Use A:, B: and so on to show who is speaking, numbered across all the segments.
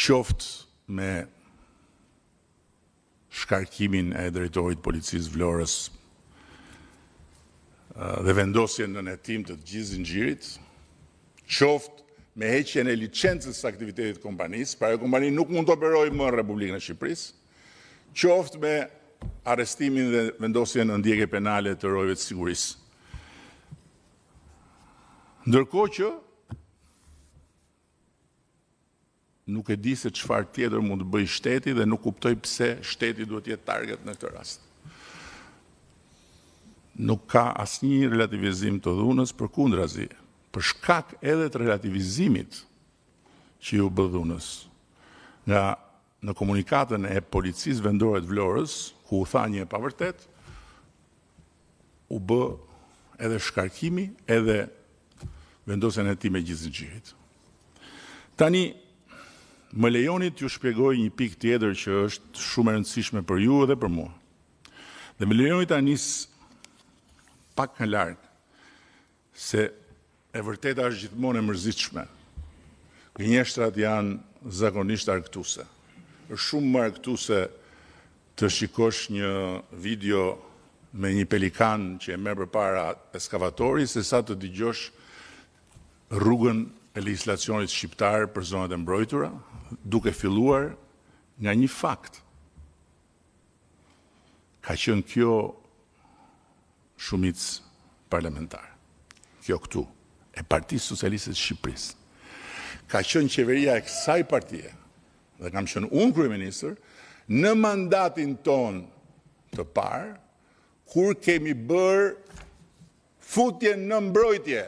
A: qoftë me shkarkimin e drejtorit policisë Vlorës dhe vendosjen në hetim të gjithë zinxhirit, qoftë me heqjen e licencës së aktivitetit të kompanisë, pra kompania nuk mund të operojë më në Republikën e Shqipërisë, qoftë me arrestimin dhe vendosjen në ndjekje penale të rojëve të sigurisë. Ndërkohë që nuk e di se çfarë tjetër mund të bëjë shteti dhe nuk kuptoj pse shteti duhet të jetë target në këtë rast. Nuk ka asnjë relativizim të dhunës, përkundrazi, për shkak edhe të relativizimit që ju bë dhunës. Nga në komunikatën e policisë vendore të Vlorës, ku u tha një e pavërtet, u bë edhe shkarkimi, edhe vendosjen e hetim e gjithë zinxhirit. Tani, më lejoni t'ju shpjegoj një pikë tjetër që është shumë e rëndësishme për ju dhe për mua. Dhe më lejoni ta nis pak nga larg, se e vërteta është gjithmonë e mërzitshme. Gënjeshtrat janë zakonisht argëtuese. Është shumë më argëtuese të shikosh një video me një pelikan që e merr përpara eskavatori, sesa të dëgjosh rrugën e legjislacionit shqiptar për zonat e mbrojtura, duke filluar nga një fakt. Ka qenë kjo shumicë parlamentar. Kjo këtu, e Partisë Socialiste të Shqipërisë. Ka qenë qeveria e kësaj partie, dhe kam qenë unë kryeministër, në mandatin ton të parë, kur kemi bërë futje në mbrojtje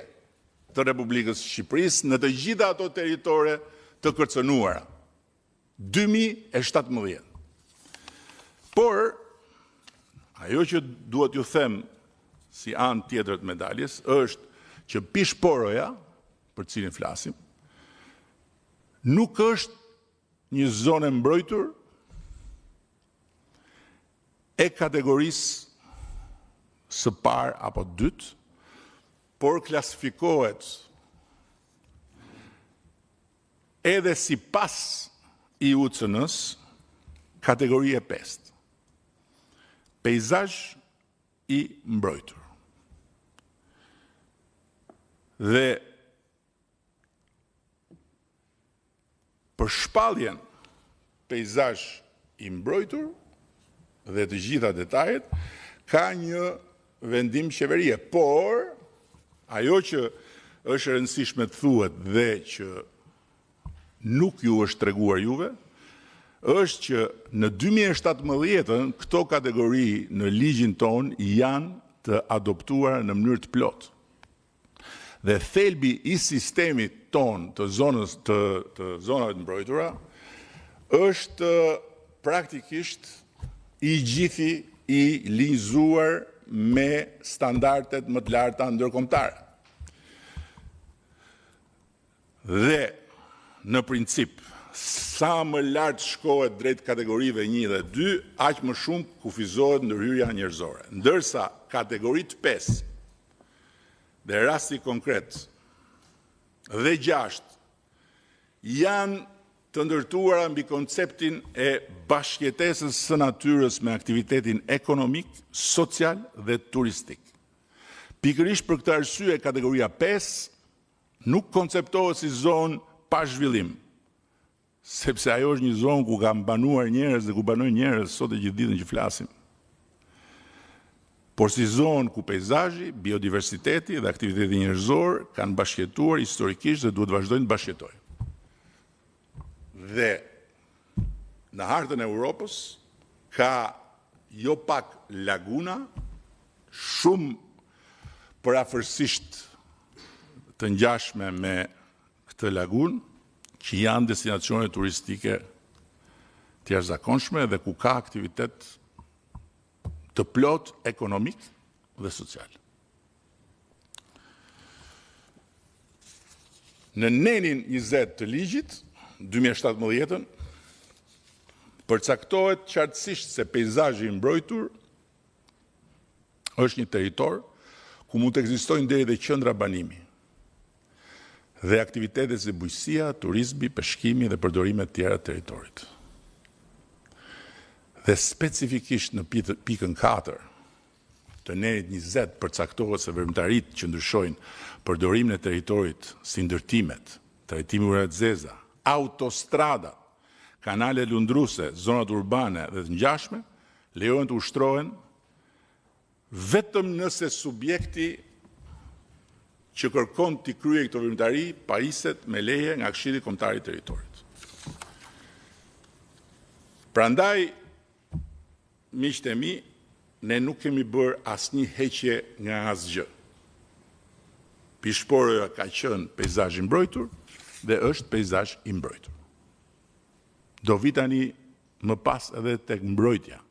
A: të Republikës së Shqipërisë në të gjitha ato territore të kërcënuara. 2017. Por, ajo që duhet ju them si anë tjetër të medaljes, është që Pishporoja, për cilin flasim, nuk është një zonë e mbrojtur e kategorisë së parë apo dytë, por klasifikohet edhe si pas IUCN-s kategori e 5. Peizazh i mbrojtur. Dhe për shpalljen peizazh i mbrojtur dhe të gjitha detajet, ka një vendim qeverie, por ajo që është e rëndësishme të thuhet dhe që nuk ju është treguar juve, është që në 2017 këto kategori në ligjin ton janë të adoptuar në mënyrë të plotë. Dhe thelbi i sistemit ton të zonave të mbrojtura është praktikisht i gjithi i linjëzuar me standardet më të larta ndërkombëtare. Dhe në princip, sa më lartë shkohet drejt kategorive 1 dhe 2, aq më shumë kufizohet ndërhyrja njerëzore. Ndërsa kategoritë 5 dhe rasti konkret dhe 6 janë të ndërtuara mbi konceptin e bashkëjetesës së natyrës me aktivitetin ekonomik, social dhe turistik. Pikërisht për këtë arsye, kategoria 5 nuk konceptohet si zonë pa zhvillim, sepse ajo është një zonë ku kanë banuar njerëz dhe ku banojnë njerëz sot e gjithë ditën që flasim. Por si zonë ku peizazhi, biodiversiteti dhe aktiviteti njerëzor kanë bashkëjetuar historikisht dhe duhet vazhdojnë të bashkëjetojnë. Dhe në hartën e Europës ka jo pak laguna, shumë përafërsisht të ngjashme me këtë lagunë, që janë destinacione turistike të jashtëzakonshme dhe ku ka aktivitet të plot ekonomik dhe social. Në nenin 20 të ligjit, 2017, përcaktohet qartësisht se peizazhi i mbrojtur është një territor ku mund të ekzistojnë deri dhe qendra banimi. dhe aktivitetet si bujqësia, turizmi, peshkimi dhe përdorimet tjera të territorit. Dhe specifikisht në pikën 4 të nerit 20 përcaktohet se veprimtaritë që ndryshojnë përdorimin e territorit si ndërtimet, trajtimi ujërat zeza, autostrada, kanale lundruese, zonat urbane dhe të ngjashme, lejohen të ushtrohen vetëm nëse subjekti që kërkon t'i kryej këto veprimtari pariset me leje nga Këshilli Kombëtar i Territorit. Prandaj, miqtë e mi, ne nuk kemi bërë asnjë heqje nga asgjë. Pishporoja ka qenë peizazh i mbrojtur dhe është peizazh i mbrojtur. Do vi tani më pas edhe tek mbrojtja.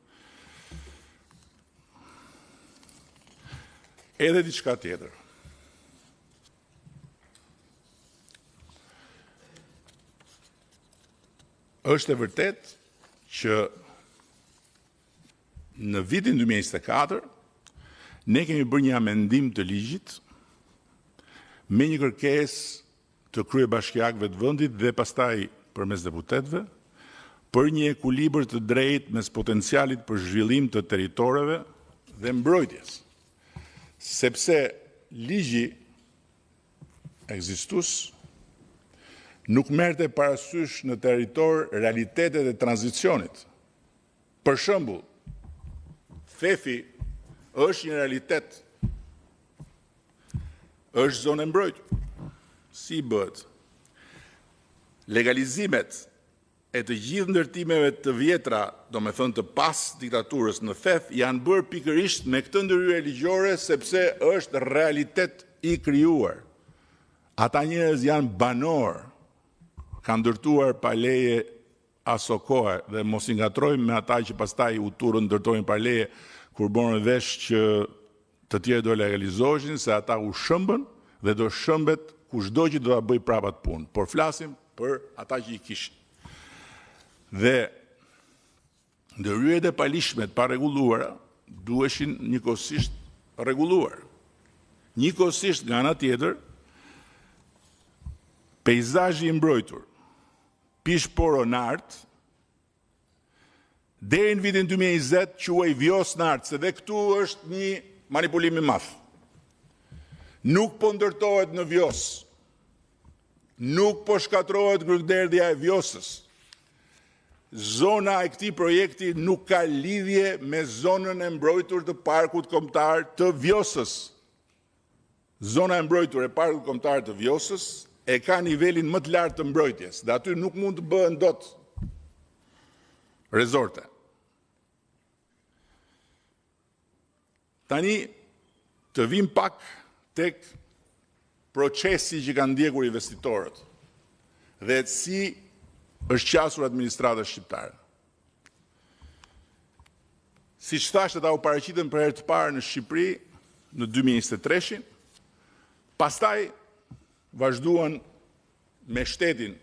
A: Edhe diçka tjetër. Është e vërtet që në vitin 2024 ne kemi bërë një amendim të ligjit me një kërkesë të kryebashkiakëve të vendit dhe pastaj përmes deputetëve për një ekuilibër të drejtë mes potencialit për zhvillim të territoreve dhe mbrojtjes. Sepse ligji ekzistues nuk merrte parasysh në territor realitetet e tranzicionit. Për shembull, Fefi është një realitet, është zonë e mbrojtur. Si bëhet? Legalizimet e të gjithë ndërtimeve të vjetra, do me thënë të pas diktaturës në Fef, janë bërë pikërisht me këtë ndërhyrje ligjore sepse është realitet i krijuar. Ata njerëz janë banor, kanë ndërtuar pa leje aso kohë dhe mos i ngatrojmë me ata që pastaj u turën ndërtojnë pa leje kur borën vesh që të tjerë do legalizoheshin se ata u shëmbën dhe do shëmbet kushdo që do ta bëj prapa të punë. Por flasim për ata që i kishin. Dhe ndërhyrjet e palishme të parregulluara duheshin njëkohësisht rregulluar. Njëkohësisht nga ana tjetër, peizazhi i mbrojtur, Pishporo Nart, deri në vitin 2020 quhej Vjos Nart, se dhe këtu është një manipulim i madh. Nuk po ndërtohet në Vjos. Nuk po shkatrohet grykderdhja e Vjosës. Zona e këtij projekti nuk ka lidhje me zonën e mbrojtur të Parkut Kombëtar të Vjosës. Zona e mbrojtur e Parkut Kombëtar të Vjosës e ka nivelin më të lartë të mbrojtjes, dhe aty nuk mund të bëhen dot rezorte. Tani të vim pak tek procesi që kanë ndjekur investitorët dhe si është qasur administrata shqiptare. Siç thashë, ata u paraqitën për herë të parë në Shqipëri në 2023, pastaj vazhduan me shtetin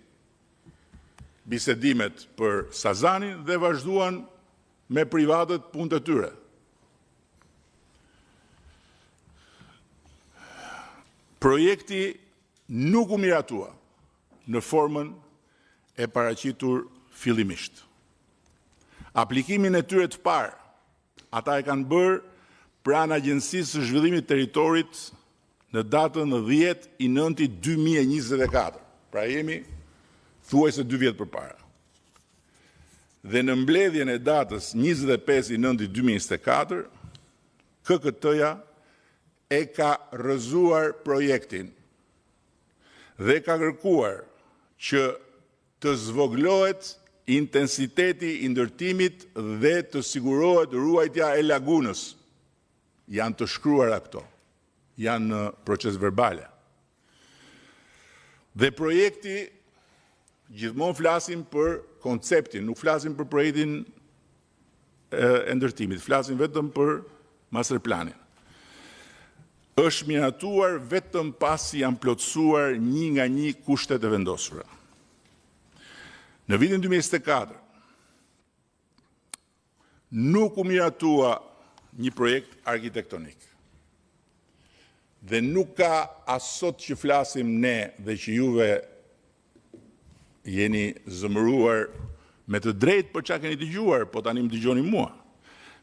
A: bisedimet për Sazanin dhe vazhduan me privatët punët e tyre. Projekti nuk u miratua në formën e paraqitur fillimisht. Aplikimin e tyre të parë, ata e kanë bërë pranë Agjencisë së Zhvillimit të Territorit në datën 10/9/2024. Pra jemi thuajse 2 vjet përpara. Dhe në mbledhjen e datës 25/9/2024, KKT-ja e ka rrëzuar projektin dhe ka kërkuar që të zvoglohet intensiteti i ndërtimit dhe të sigurohet ruajtja e lagunës. Janë të shkruara këto. Janë në proces verbale. Dhe projekti, gjithmonë flasim për konceptin, nuk flasim për projektin e ndërtimit, flasim vetëm për masterplanin. Është miratuar vetëm pasi janë plotësuar një nga një kushtet e vendosura. Në vitin 2024, nuk u miratua një projekt arkitektonik. Dhe nuk ka asot që flasim ne dhe që juve jeni zëmëruar me të drejt për çka keni dëgjuar, po tani më dëgjoni mua.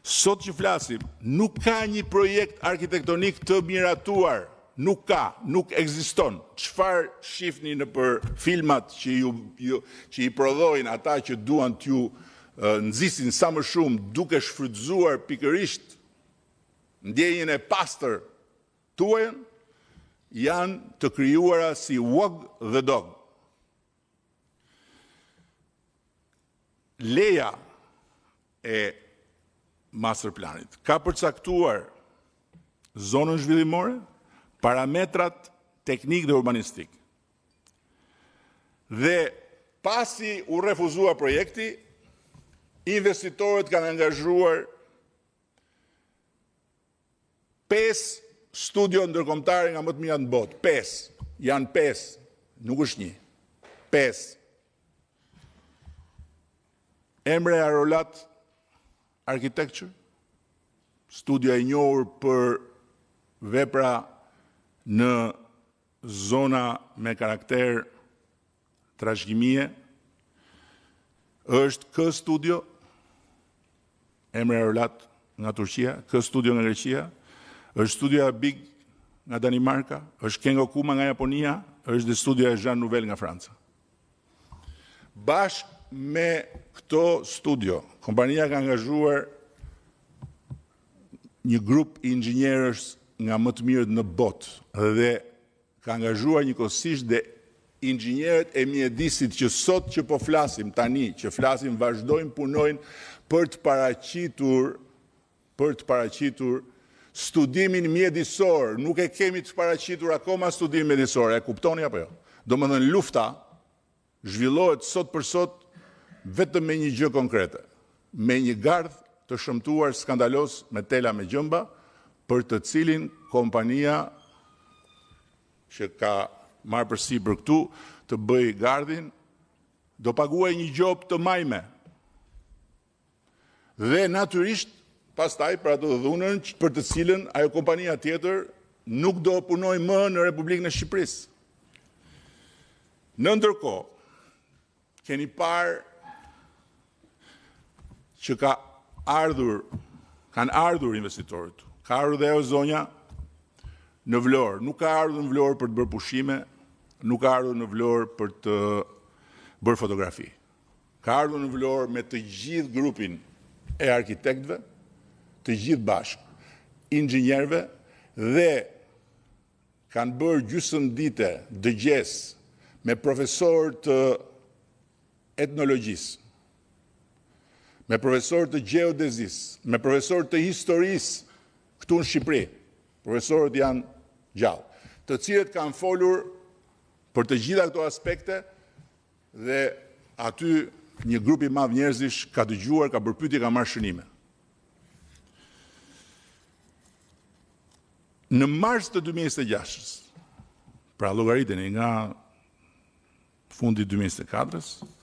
A: Sot që flasim, nuk ka një projekt arkitektonik të miratuar. Nuk ka, nuk ekziston. Çfarë shihni në për filmat që i prodhojnë ata që duan t'ju nxisin sa më shumë duke shfrytzuar pikërisht ndjenjën e pastër tuajën, janë të krijuara si Wog the Dog. Leja e master planit ka përcaktuar zonën zhvillimore, parametrat teknik dhe urbanistik. Dhe pasi u refuzua projekti, investitorët kanë angazhuar 5 studio ndërkombëtare nga më të mira në botë. 5. Janë 5, nuk është 1. 5. Emre Arolat Architecture, studio e njohur për vepra në zona me karakter trashëgimie, është K Studio, Emre Arolat nga Turqia, K Studio nga Greqia, është studioja Big nga Danimarka, është Kengo Kuma nga Japonia, është dhe studioja Jean Nouvel nga Franca. Bashkë me këto studio, kompania ka angazhuar një grup i inxhinierësh nga më të mirët në botë dhe ka angazhuar njëkohësisht dhe inxhinierët e mjedisit që sot që po flasim tani, që flasim vazhdojnë punojnë për të paraqitur studimin mjedisor. Nuk e kemi të paraqitur akoma studimin mjedisor, e kuptoni apo jo? Domethënë lufta zhvillohet sot për sot vetëm me një gjë konkrete, me një gardh të shëmtuar skandalos me tela me gjëmba, për të cilin kompania që ka marrë përsipër këtu të bëj gardhin, do paguaj një gjop të majme. Dhe natyrisht, pastaj për ato dhunën për të cilën ajo kompania tjetër nuk do punoj më në Republikën e Shqipërisë. Në ndërkohë, keni parë që kanë ardhur investitorët. Ka ardhur dhe ajo zonja në Vlorë. Nuk ka ardhur në Vlorë për të bërë pushime, nuk ka ardhur në Vlorë për të bërë fotografi. Ka ardhur në Vlorë me të gjithë grupin e arkitektëve, të gjithë bashkë, inxhinierëve, dhe kanë bërë gjysmëdite dëgjes me profesor të etnologjisë, me profesor të gjeodezisë, me profesor të historisë këtu në Shqipëri. Profesorët janë gjallë, të cilët kanë folur për të gjitha këto aspekte dhe aty një grup i madh njerëzish ka dëgjuar, ka bërë pyetje, ka marrë shënime. Në mars të 2026, pra llogariteni nga fundi 2024-s,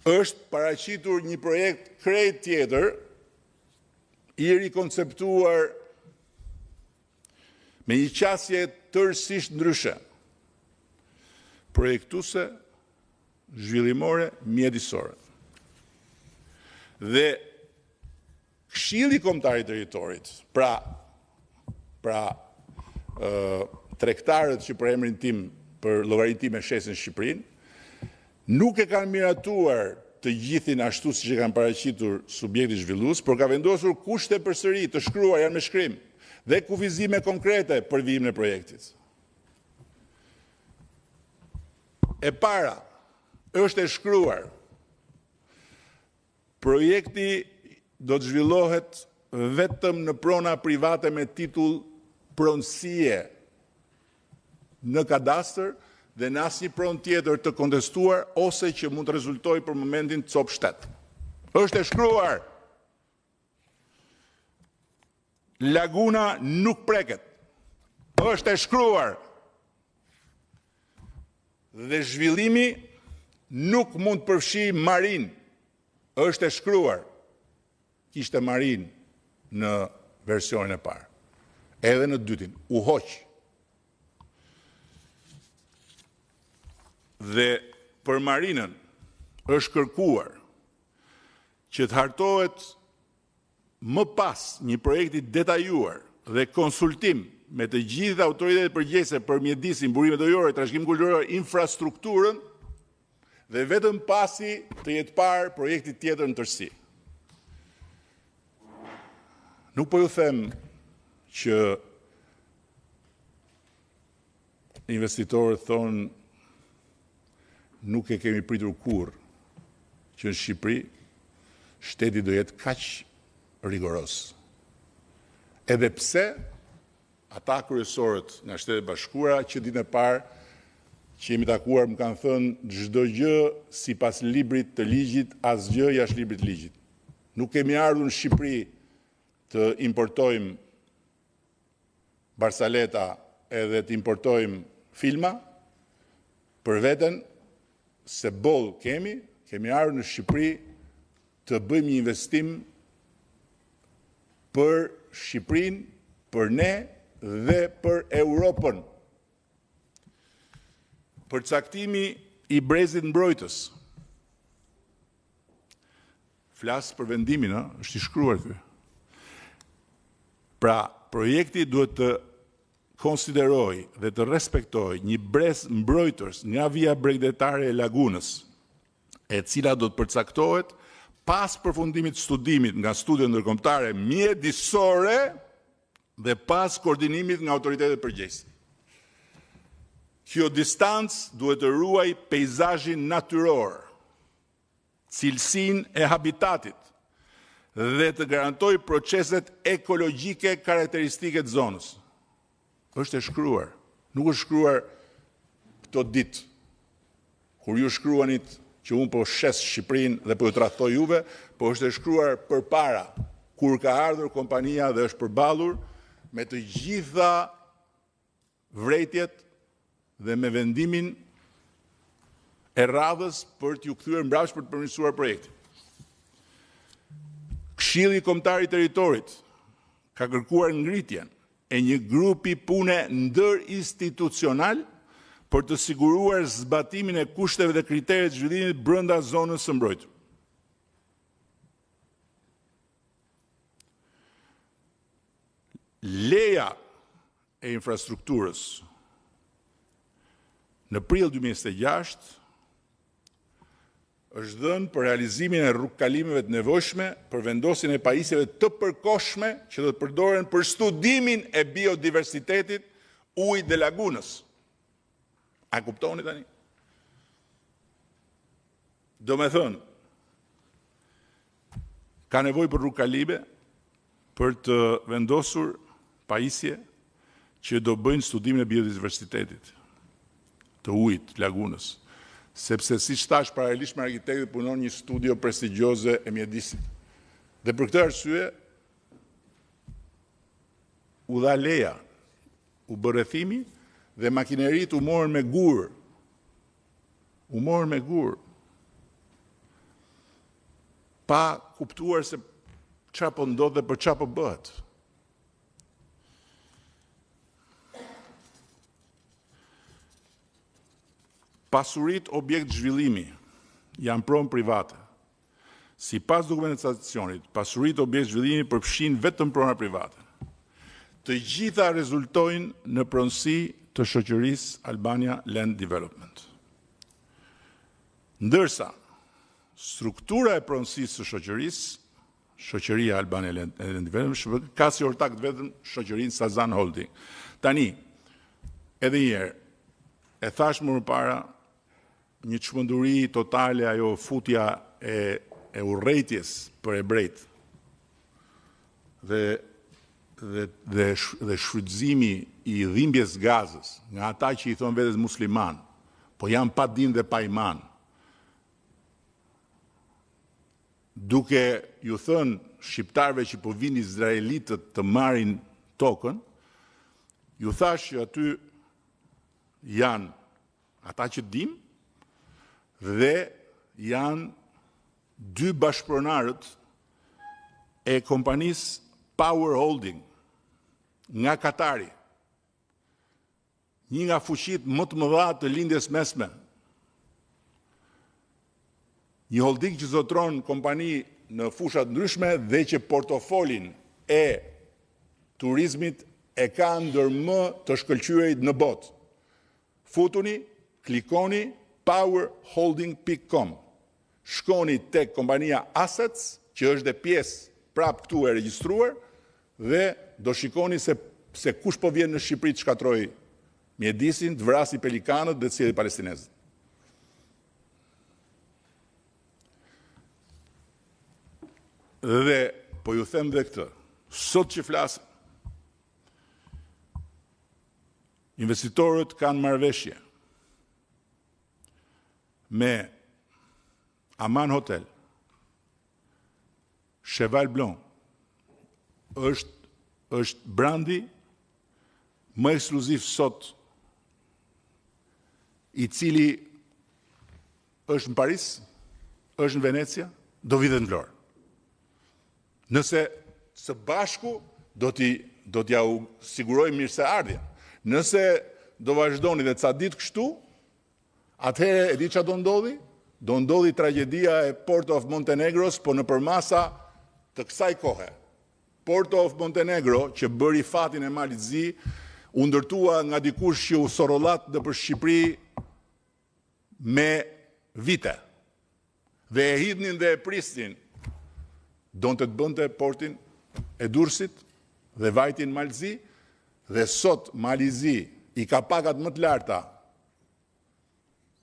A: është paraqitur një projekt krejt tjetër, i rikonceptuar me një qasje tërësisht ndryshe, projektuese, zhvillimore, mjedisore. Dhe Këshilli Kombëtar i Territorit, pra tregtarët që për emrin tim, për llogarinë time shesin Shqipërinë, nuk e kanë miratuar të gjithin ashtu siç e kanë paraqitur subjekti zhvillues, por ka vendosur kushte përsëri të shkruar janë me shkrim dhe kufizime konkrete për vijimin e projektit. E para është e shkruar: projekti do të zhvillohet vetëm në prona private me titull pronësie në kadastër dhe në asnjë pronë tjetër të kontestuar ose që mund të rezultojë për momentin cop shtet. Është e shkruar. Laguna nuk preket. Është e shkruar. Dhe zhvillimi nuk mund përfshi marin. Është e shkruar. Kishte marin në versionin e parë. Edhe në dytin. U hoq. Dhe për marinën është kërkuar që të hartohet më pas një projekti detajuar dhe konsultim me të gjitha autoritetet përgjegjëse për mjedisin, burimet ujore, trashëgim kulturor, infrastrukturën, dhe vetëm pasi të jetë parë projekti tjetër në tërësi. Nuk po ju them që investitorët thonë nuk e kemi pritur kurrë që në Shqipëri shteti do jetë kaq rigoros. Edhe pse ata kryesorët nga Shtetet Bashkuara që ditën e parë që jemi takuar më kanë thënë çdo gjë sipas librit të ligjit, asgjë jashtë librit të ligjit. Nuk kemi ardhur në Shqipëri të importojmë barsaleta edhe të importojmë filma për veten, se boll kemi ardhur në Shqipëri të bëjmë një investim për Shqipërinë, për ne dhe për Europën. Përcaktimi i brezit mbrojtës. Flas për vendimin, është i shkruar këtu. Pra, projekti duhet të konsideroj dhe të respektoj një brez mbrojtës nga vija bregdetare e lagunës, e cila do të përcaktohet pas përfundimit studimit nga studia ndërkombëtare mjedisore dhe pas koordinimit nga autoritetet përgjegjëse. Kjo distancë duhet të ruaj peizazhin natyror, cilësinë e habitatit dhe të garantoj proceset ekologjike karakteristike të zonës. Është e shkruar, nuk është shkruar këto ditë, kur ju shkruanit që unë po shes Shqipërinë dhe po ju tradhtoj juve, po është e shkruar përpara, kur ka ardhur kompania dhe është përballur me të gjitha vretjet dhe me vendimin e radhës për t'ju kthyer mbrapsht për të përmirësuar projektin. Këshilli Kombëtar i Territorit ka kërkuar ngritjen e një grupi pune ndërinstitucional për të siguruar zbatimin e kushteve dhe kriteret zhvillimit brenda zonës së mbrojtur. Leja e infrastrukturës në prill 2026 është dhënë për realizimin e rrugkalimeve të nevojshme për vendosjen e pajisjeve të përkohshme që do të përdoren për studimin e biodiversitetit, ujit dhe lagunës. A kuptoni tani? Do me thënë, ka nevojë për rrugkalime për të vendosur pajisje që do bëjnë studimin e biodiversitetit, të ujit, lagunës, sepse si thash paralelisht me arkitektit punon një studio prestigjioze e mjedisit. Dhe për këtë arsye u dha leja, u bë rrethimi dhe makineritë u morën me gur. U morën me gur. Pa kuptuar se çfarë po ndodh dhe për çfarë po bëhet. Pasurit objekt zhvillimi janë pronë private. Si pas dokumentacionit, pasurit objekt zhvillimi përfshin vetëm prona private. Të gjitha rezultojnë në pronësi të shoqërisë Albania Land Development. Ndërsa, struktura e pronësisë së shoqërisë, shoqëria Albania Land Development, ka si ortak vetëm shoqërinë Sazan Holding. Tani, edhe njerë, e thash më para, një çmenduri totale ajo futja e urrëties për ebrejt dhe shfrytëzimi i dhimbjes Gazës nga ata që i thon vetes musliman, po janë pa din dhe pa iman. Duke ju thënë shqiptarëve që po vinë izraelitët të marrin tokën, ju thash që aty janë ata që dim dhe janë dy bashkëpronarët e kompanisë Power Holding nga Katari, një nga fuqitë më të mëdha të lindjes mesme Një holding që zotron kompani në fushat ndryshme dhe që portofolin e turizmit e ka ndër më të shkëlqyerit në botë. Futuni, klikoni powerholding.com. Shkoni tek kompania Assets, që është dhe pjesë prap këtu e regjistruar, dhe do shikoni se kush po vjen në Shqipëri të shkatroj mjedisin, të vrasi pelikanët dhe të sjellë palestinezët. Dhe po ju them dhe këtë, sot që flasë, investitorët kanë marrëveshje me Aman Hotel, Cheval Blanc, është brandi më ekskluziv sot i cili është në Paris, është në Venecia, do vi dhe në Vlorë. Nëse së bashku do t'ja u sigurojmë mirëseardhjen. Nëse do vazhdoni dhe ca ditë kështu, atëherë e di çfarë do ndodhi? Do ndodhi tragedia e Port of Montenegros, po në përmasa të kësaj kohe. Port of Montenegro, që bëri fatin e Malit Zi, u ndërtua nga dikush që u sorollat nëpër Shqipëri me vite. Dhe e hidhnin dhe e prisnin. Donte të bënte portin e Durrësit dhe vajtin Malzi, dhe sot Malizi i ka pagat më të larta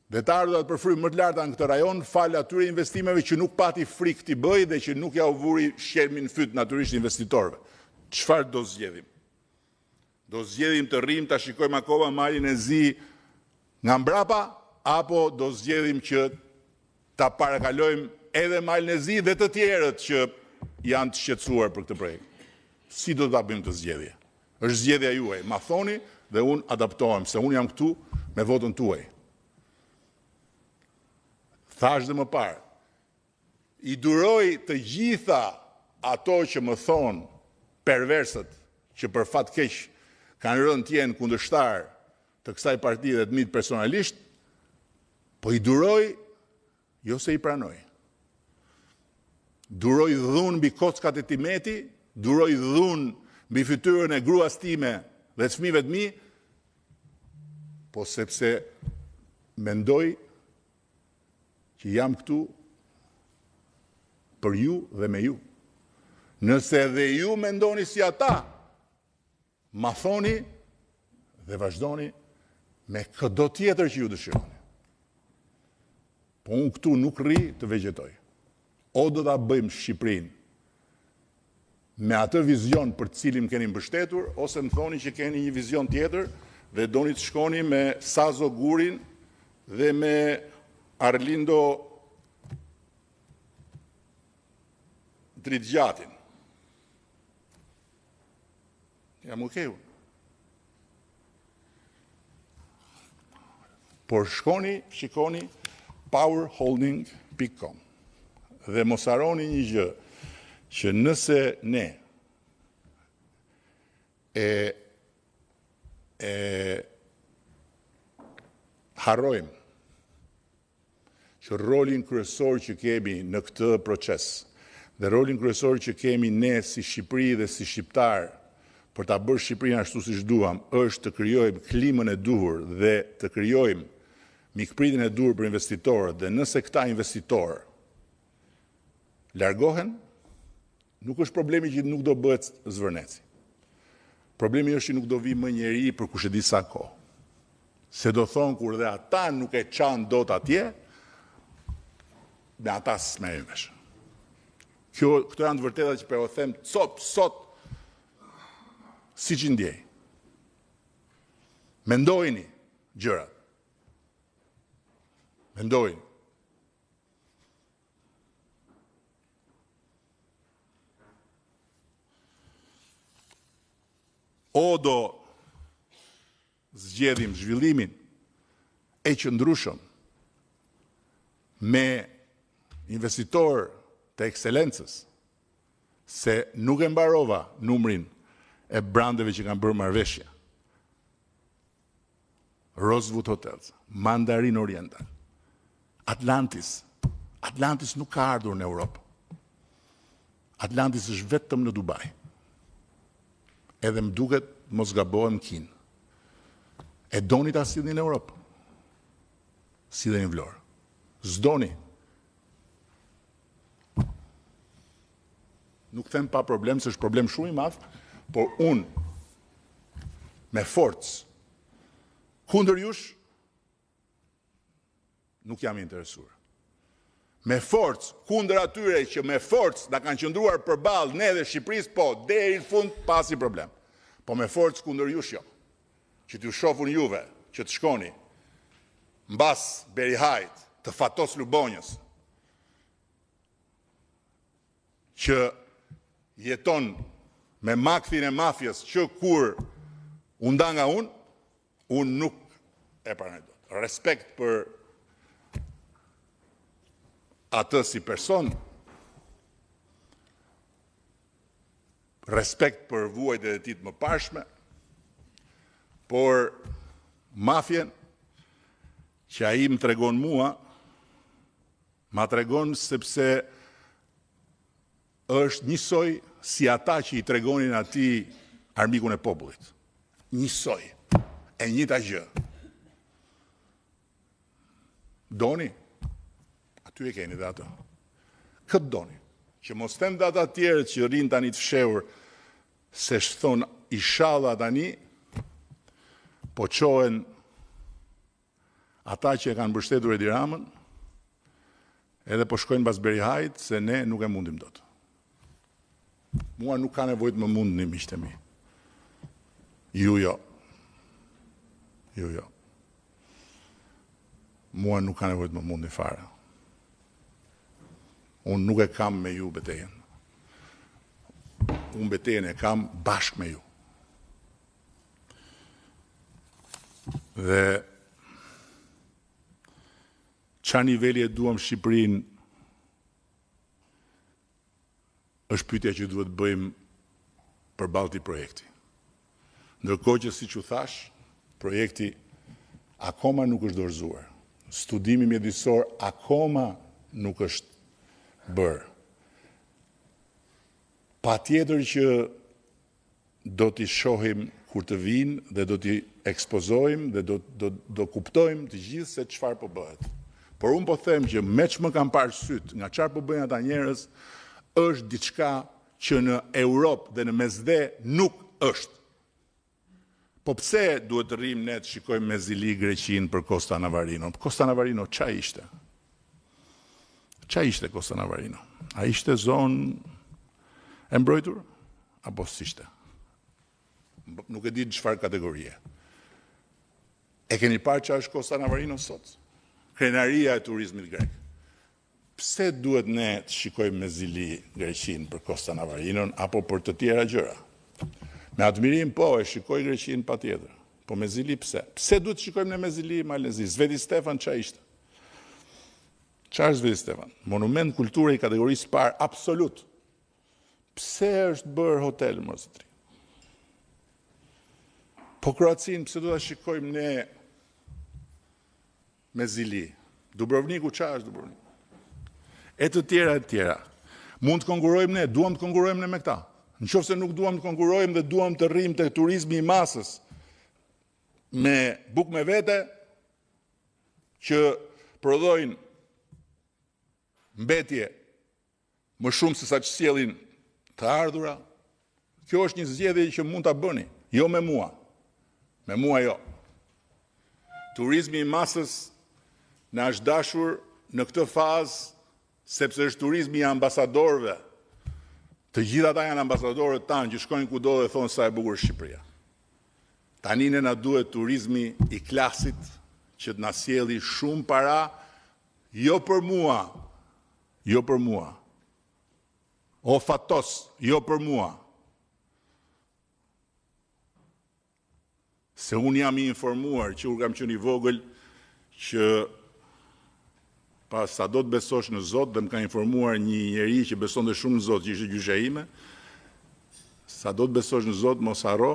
A: dhe të ardhurat për frymë më të larta në këtë rajon, falë atyre investimeve që nuk pati frikë t'i bëj dhe që nuk ja u vuri shkelmin fyt natyrisht investitorëve. Çfarë do zgjedhim? Do zgjedhim të rrim ta shikojmë akoma Malin e Zi nga mbrapa, apo do zgjedhim që ta parakalojmë edhe Malin e Zi dhe të tjerët që janë të shqetësuar për këtë projekt? Si do ta bëjmë këtë zgjedhje? Është zgjedhja juaj. Ma thoni dhe unë adaptohem, se unë jam këtu me votën tuaj. Thash dhe më parë, i duroj të gjitha ato që më thonë perversët që për fat keq kanë rënë të jenë kundërshtar të kësaj partie dhe të mit personalisht, po i duroj, jo se i pranoj. Duroj dhunë mbi kockat e Timeti, duroj dhunë mbi fytyrën e gruas time dhe të fëmijëve të mi, po sepse mendoj që jam këtu për ju dhe me ju. Nëse dhe ju mendoni si ata, ma thoni dhe vazhdoni me çdo tjetër që ju dëshironi. Po unë këtu nuk rri të vegjetoj. O do ta bëjmë Shqipërinë me atë vizion për të cilin keni mbështetur, ose më thoni që keni një vizion tjetër dhe doni të shkoni me Sazo Gurin dhe me Arlindo Dritgjatin. Jam okay. Por shikoni powerholding.com dhe mos harroni një gjë, që nëse ne harrojmë që rolin kryesor që kemi në këtë proces dhe rolin kryesor që kemi ne si Shqipëri dhe si shqiptar për ta bërë Shqipërinë ashtu siç duam, është të krijojmë klimën e duhur dhe të krijojmë mikpritjen e duhur për investitorët, dhe nëse këta investitorë largohen, nuk është problemi që nuk do bëhet zvërneci. Problemi është që nuk do vi më njeri për kush e di sa kohë. Se do thonë kur dhe ata nuk e çan dot atje, me ata s'merrim vesh. Këto janë të vërteta që po u them sot siç i ndjej. Mendojini gjërat. Mendojini. O do zgjedhim zhvillimin e qëndrueshëm me investitor të ekselencës, se nuk e mbarova numrin e brandeve që kanë bërë marrëveshje. Rosewood Hotels, Mandarin Oriental, Atlantis, Atlantis nuk ka ardhur në Europë. Atlantis është vetëm në Dubai. Edhe më duket mos gabohem Kinë. E doni ta sillni në Europë? Silleni në Vlorë. S'doni. Nuk them pa problem, se është problem shumë i madh, por unë me forcë kundër jush nuk jam i interesuar. Me forcë kundër atyre që me forcë na kanë qëndruar përballë ne dhe Shqipërisë, po deri në fund pasi problem. Po me forcë kundër jush jo. Që t'ju shofun juve, që të shkoni mbas Berihajt, të Fatos Lubonjës, që jeton me makthin e mafjes që kur u nda nga unë nuk e pranoj dot. Respekt për atë si person, respekt për vuajtjet e tij të mëparshme, por mafjen që ai më tregon mua, ma tregon sepse është njësoj si ata që i tregonin atij armikun e popullit. Njësoj. E njëjta gjë. Doni? Aty e keni dhe ato. Këtë doni. Që mos them dhe ata tjerë që rinë tani të fshehur se thon inshallah tani, po qohen ata që e kanë mbështetur Edi Ramën, edhe po shkojnë pas Berihajt, se ne nuk e mundim dot. Mua nuk ka nevojë të më mundni, miqtë e mi. Ju jo. Ju jo. Mua nuk ka nevojë të më mundni fare. Unë nuk e kam me ju betejën. Unë betejën e kam bashkë me ju. Dhe qa niveli e duam Shqipërinë është pyetja që duhet bëjmë përballë këtij projekti. Ndërkohë që, siç u thash, projekti akoma nuk është dorëzuar. Studimi mjedisor akoma nuk është bërë. Patjetër që do t'i shohim kur të vinë dhe do t'i ekspozojmë dhe do kuptojmë të gjithë se çfarë po bëhet. Por unë po them që me që më kam parë syt nga çfarë po bëjnë ata njerëz, është diçka që në Europë dhe në Mesdhe nuk është. Po pse duhet të rrim ne të shikojmë me zili Greqinë për Costa Navarino? Costa Navarino qa ishte? Qa ishte Costa Navarino? A ishte zonë e mbrojtur? Apo s'ishte? Nuk e di çfarë kategorie. E keni parë çfarë është Costa Navarino sot? Krenaria e turizmit grek. Pse duhet ne të shikojmë me zili Greqinë për Costa Navarinon apo për të tjera gjëra? Me admirim po, e shikoj Greqinë patjetër. Po me zili pse? Pse duhet të shikojmë ne me zili Malezi? Zveti Stefan qa ishte? Qa është Zveti Stefan? Monument kulture i kategorisë parë absolut. Pse është bërë hotel, më zotri? Po Kroacinë, pse duhet të shikojmë ne me zili? Dubrovniku qa është Dubrovniku? E të tjera. Mund të konkurrojmë ne, duam të konkurrojmë ne me këta. Në qoftë se nuk duam të konkurrojmë dhe duam të rrim të turizmi i masës me bukë me vete që prodhojnë mbetje më shumë se sa që sjellin të ardhura, kjo është një zgjedhje që mund ta bëni, jo me mua. Me mua jo. Turizmi i masës na është dashur në këtë fazë sepse është turizmi i ambasadorëve. Të gjitha ata janë ambasadorët tanë që shkojnë kudo dhe thonë sa e bukur Shqipëria. Tani ne na duhet turizmi i klasit që të na sjelli shumë para, jo për mua. O Fatos, jo për mua. Se unë jam i informuar që unë kam qenë i vogël që pas sa do të besosh në Zot, dhe më ka informuar një njeri që beson dhe shumë në Zot, që ishte gjysha ime, sa do të besosh në Zot, mos harro